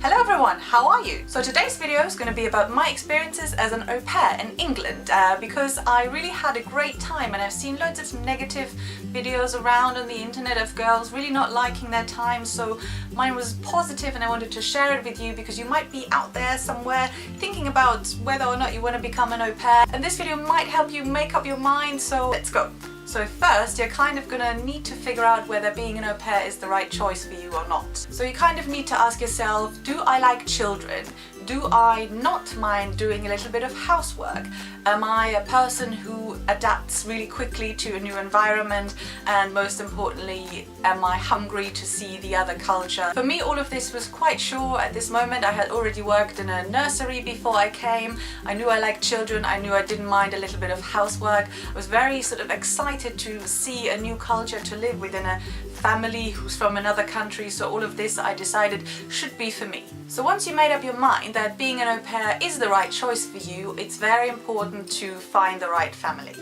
Hello everyone, how are you? So today's video is going to be about my experiences as an au pair in England because I really had a great time, and I've seen loads of negative videos around on the internet of girls really not liking their time, so mine was positive and I wanted to share it with you because you might be out there somewhere thinking about whether or not you want to become an au pair, and this video might help you make up your mind, so let's go. So first, you're kind of gonna need to figure out whether being an au pair is the right choice for you or not. So you kind of need to ask yourself, do I like children? Do I not mind doing a little bit of housework? Am I a person who adapts really quickly to a new environment? And most importantly, am I hungry to see the other culture? For me, all of this was quite sure at this moment. I had already worked in a nursery before I came. I knew I liked children. I knew I didn't mind a little bit of housework. I was very sort of excited to see a new culture, to live within a family who's from another country, so all of this I decided should be for me. So once you made up your mind that being an au pair is the right choice for you, it's very important to find the right family.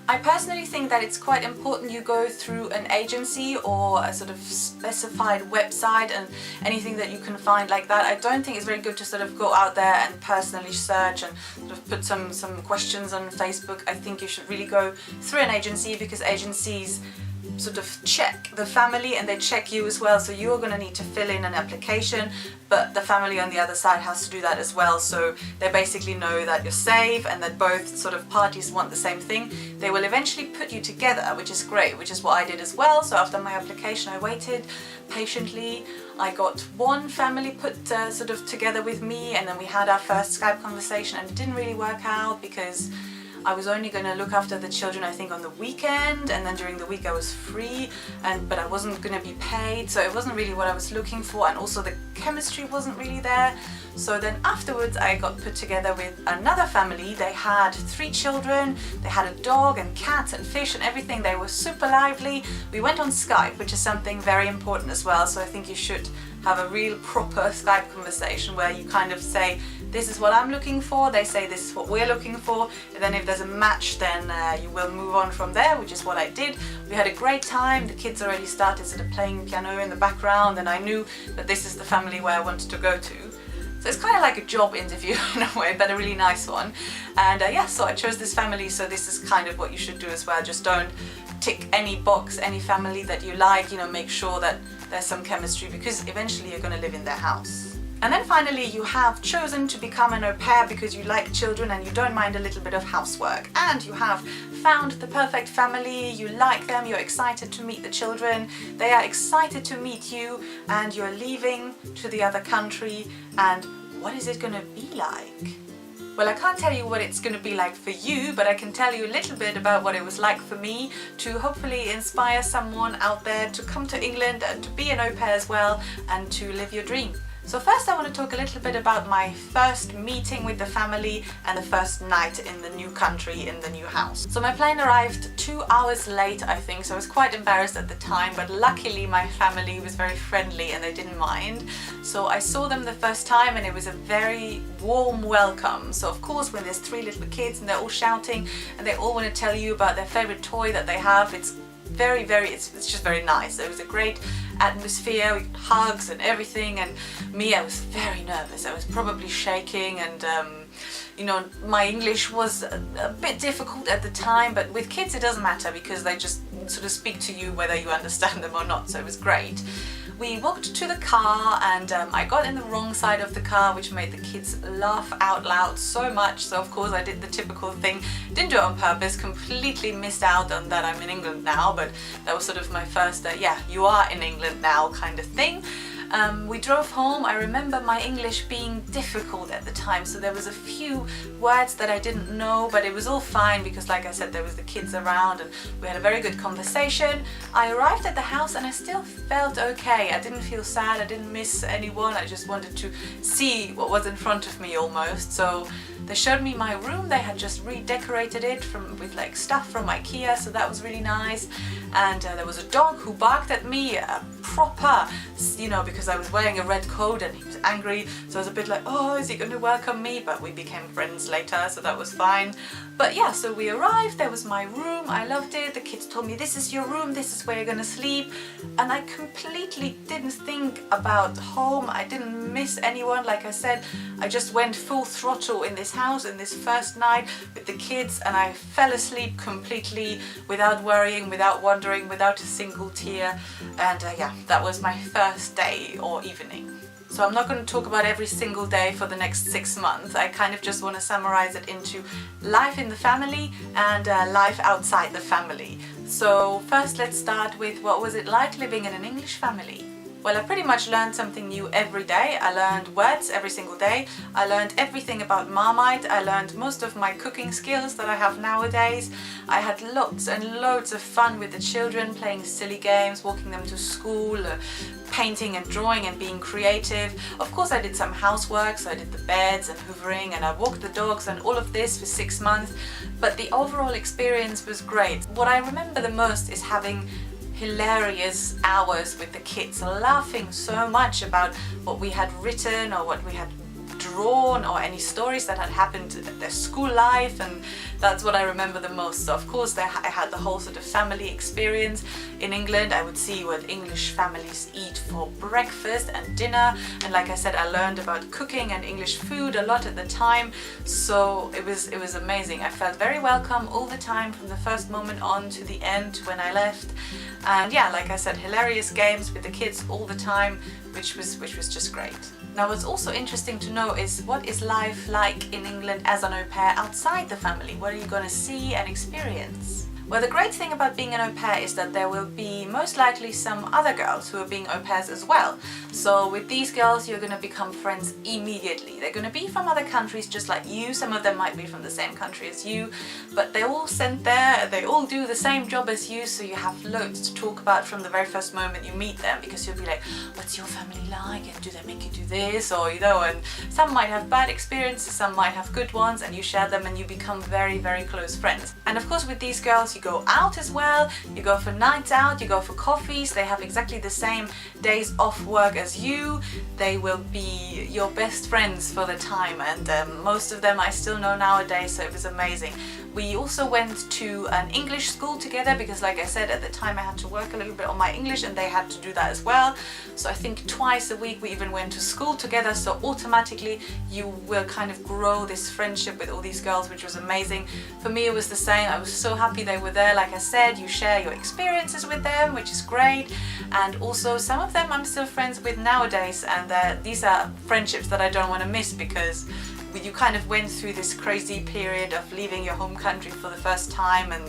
I personally think that it's quite important you go through an agency or a sort of specified website and anything that you can find like that. I don't think it's very good to sort of go out there and personally search and sort of put some questions on Facebook. I think you should really go through an agency because agencies sort of check the family and they check you as well, so you're going to need to fill in an application, but the family on the other side has to do that as well, so they basically know that you're safe and that both sort of parties want the same thing. They will eventually put you together, which is great, which is what I did as well. So after my application I waited patiently. I got one family put sort of together with me, and then we had our first Skype conversation, and it didn't really work out because I was only going to look after the children I think on the weekend, and then during the week I was free, but I wasn't going to be paid, so it wasn't really what I was looking for, and also the chemistry wasn't really there. So then afterwards I got put together with another family. They had 3 children, they had a dog and cats and fish and everything. They were super lively. We went on Skype, which is something very important as well, so I think you should have a real proper Skype conversation where you kind of say, this is what I'm looking for, they say this is what we're looking for, and then if there's a match then you will move on from there, which is what I did. We had a great time. The kids already started sort of playing piano in the background, and I knew that this is the family where I wanted to go to. So it's kind of like a job interview in a way, but a really nice one. And yeah, so I chose this family, so this is kind of what you should do as well. Just don't tick any box, any family that you like, you know, make sure that there's some chemistry because eventually you're going to live in their house. And then finally, you have chosen to become an au pair because you like children and you don't mind a little bit of housework, and you have found the perfect family, you like them, you're excited to meet the children, they are excited to meet you, and you're leaving to the other country, and what is it going to be like? Well, I can't tell you what it's going to be like for you, but I can tell you a little bit about what it was like for me, to hopefully inspire someone out there to come to England and to be an au pair as well and to live your dream. So first I want to talk a little bit about my first meeting with the family and the first night in the new country, in the new house. So my plane arrived 2 hours late, I think, so I was quite embarrassed at the time, but luckily my family was very friendly and they didn't mind. So I saw them the first time and it was a very warm welcome. So of course when there's 3 little kids and they're all shouting and they all want to tell you about their favorite toy that they have, it's just very nice. It was a great atmosphere with hugs and everything, and me, I was very nervous. I was probably shaking, and you know, my English was a bit difficult at the time, but with kids it doesn't matter because they just sort of speak to you whether you understand them or not, so it was great. We walked to the car and I got in the wrong side of the car, which made the kids laugh out loud so much, so of course I did the typical thing, didn't do it on purpose, completely missed out on that I'm in England now, but that was sort of my first, yeah, you are in England now kind of thing. We drove home. I remember my English being difficult at the time, so there was a few words that I didn't know, but it was all fine because, like I said, there was the kids around and we had a very good conversation. I arrived at the house and I still felt okay. I didn't feel sad, I didn't miss anyone, I just wanted to see what was in front of me almost. So they showed me my room. They had just redecorated it with like stuff from IKEA, so that was really nice. And there was a dog who barked at me, proper, you know, because because I was wearing a red coat and he was angry, so I was a bit like, oh, is he going to welcome me? But we became friends later, so that was fine. But yeah, so we arrived, there was my room, I loved it, the kids told me, this is your room, this is where you're gonna sleep, and I completely didn't think about home, I didn't miss anyone. Like I said, I just went full throttle in this house in this first night with the kids, and I fell asleep completely without worrying, without wondering, without a single tear, and yeah, that was my first day or evening. So I'm not going to talk about every single day for the next 6 months. I kind of just want to summarize it into life in the family and life outside the family. So first let's start with, what was it like living in an English family? Well, I pretty much learned something new every day. I learned words every single day. I learned everything about Marmite. I learned most of my cooking skills that I have nowadays. I had lots and loads of fun with the children, playing silly games, walking them to school, painting and drawing and being creative. Of course, I did some housework, so I did the beds and hoovering, and I walked the dogs and all of this for 6 months. But the overall experience was great. What I remember the most is having hilarious hours with the kids, laughing so much about what we had written or what we had drawn or any stories that had happened in their school life, and that's what I remember the most. So of course I had the whole sort of family experience. In England I would see what English families eat for breakfast and dinner, and like I said, I learned about cooking and English food a lot at the time, so it was amazing. I felt very welcome all the time from the first moment on to the end when I left. And yeah, like I said, hilarious games with the kids all the time, which was just great. Now what's also interesting to know is, what is life like in England as an au pair outside the family? What are you going to see and experience? Well, the great thing about being an au pair is that there will be most likely some other girls who are being au pairs as well. So with these girls you're going to become friends immediately. They're going to be from other countries just like you. Some of them might be from the same country as you, but they're all sent there, they all do the same job as you, so you have loads to talk about from the very first moment you meet them, because you'll be like, what's your family like, and do they make you do this, or you know, and some might have bad experiences, some might have good ones, and you share them and you become very, very close friends. And of course with these girls you go out as well, you go for nights out, you go for coffees, they have exactly the same days off work as you, they will be your best friends for the time, and most of them I still know nowadays, so it was amazing. We also went to an English school together because, like I said, at the time I had to work a little bit on my English and they had to do that as well. So I think twice a week we even went to school together, so automatically you will kind of grow this friendship with all these girls, which was amazing. For me it was the same. I was so happy they were there. Like I said, you share your experiences with them, which is great, and also some of them I'm still friends with nowadays, and these are friendships that I don't want to miss, because you kind of went through this crazy period of leaving your home country for the first time, and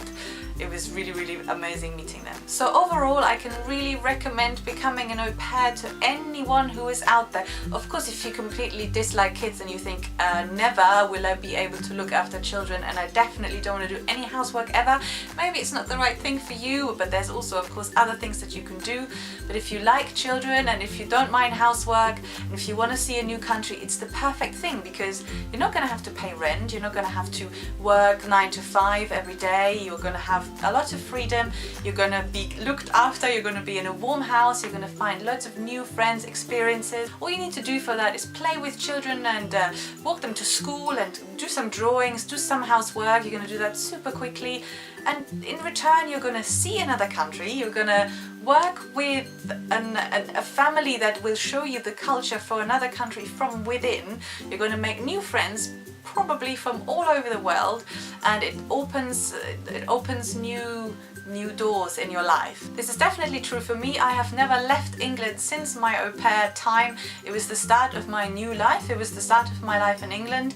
it was really, really amazing meeting them. So overall, I can really recommend becoming an au pair to anyone who is out there. Of course, if you completely dislike kids and you think, never will I be able to look after children, and I definitely don't want to do any housework ever, maybe it's not the right thing for you, but there's also, of course, other things that you can do. But if you like children and if you don't mind housework, and if you want to see a new country, it's the perfect thing, because you're not going to have to pay rent, you're not going to have to work 9 to 5 every day, you're going to have a lot of freedom, you're going to be looked after, you're going to be in a warm house, you're going to find loads of new friends, experiences. All you need to do for that is play with children and walk them to school and do some drawings, do some housework. You're going to do that super quickly, and in return you're going to see another country, you're going to work with a family that will show you the culture for another country from within. You're going to make new friends, probably from all over the world, and it opens new doors in your life. This is definitely true for me. I have never left England since my au pair time. It was the start of my new life. It was the start of my life in England.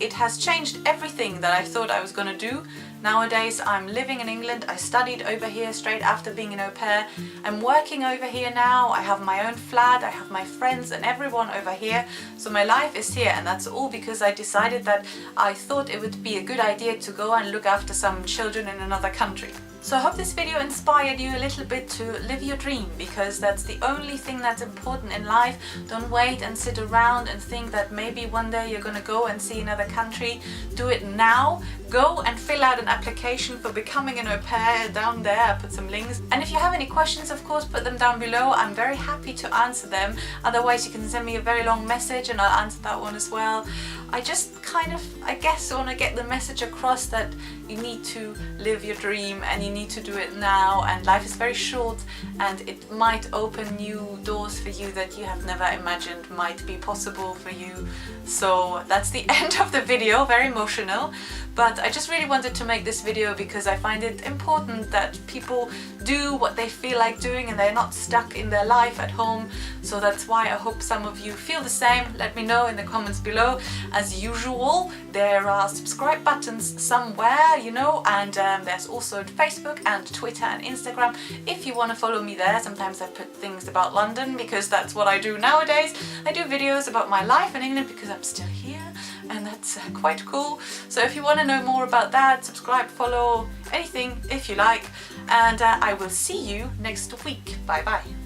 It has changed everything that I thought I was going to do. Nowadays I'm living in England. I studied over here straight after being an au pair. I'm working over here now. I have my own flat. I have my friends and everyone over here. So my life is here, and that's all because I decided that I thought it would be a good idea to go and look after some children in another country. So I hope this video inspired you a little bit to live your dream, because that's the only thing that's important in life. Don't wait and sit around and think that maybe one day you're going to go and see another another country, do it now. Go and fill out an application for becoming an au pair down there. I put some links. And if you have any questions, of course, put them down below. I'm very happy to answer them. Otherwise, you can send me a very long message and I'll answer that one as well. I just kind of, I guess, want to get the message across that you need to live your dream and you need to do it now, and life is very short and it might open new doors for you that you have never imagined might be possible for you. So that's the end of the video, very emotional, but I just really wanted to make this video because I find it important that people do what they feel like doing and they're not stuck in their life at home. So that's why I hope some of you feel the same. Let me know in the comments below. As usual, there are subscribe buttons somewhere, you know, and there's also Facebook and Twitter and Instagram if you want to follow me there. Sometimes I put things about London because that's what I do nowadays. I do videos about my life in England because I'm still here, and that's quite cool. So if you want to know more about that, subscribe, follow, anything if you like, and I will see you next week. Bye bye.